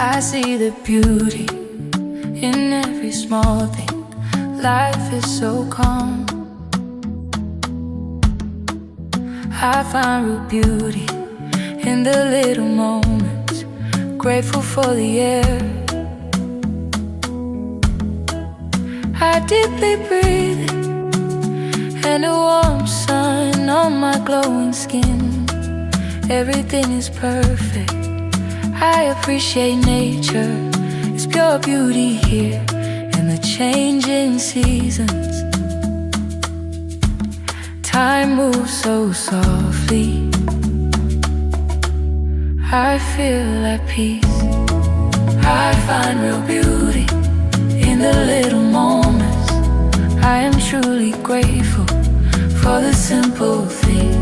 I see the beauty in every small thing. Life is so calm. I find real beauty in the little moments. Grateful for the air. I deeply breathe in, and a warm sun on my glowing skin. Everything is perfect. I appreciate nature. It's pure beauty here in the changing seasons. Time moves so softly. I feel at peace. I find real beauty in the little moments. I am truly grateful for the simple things.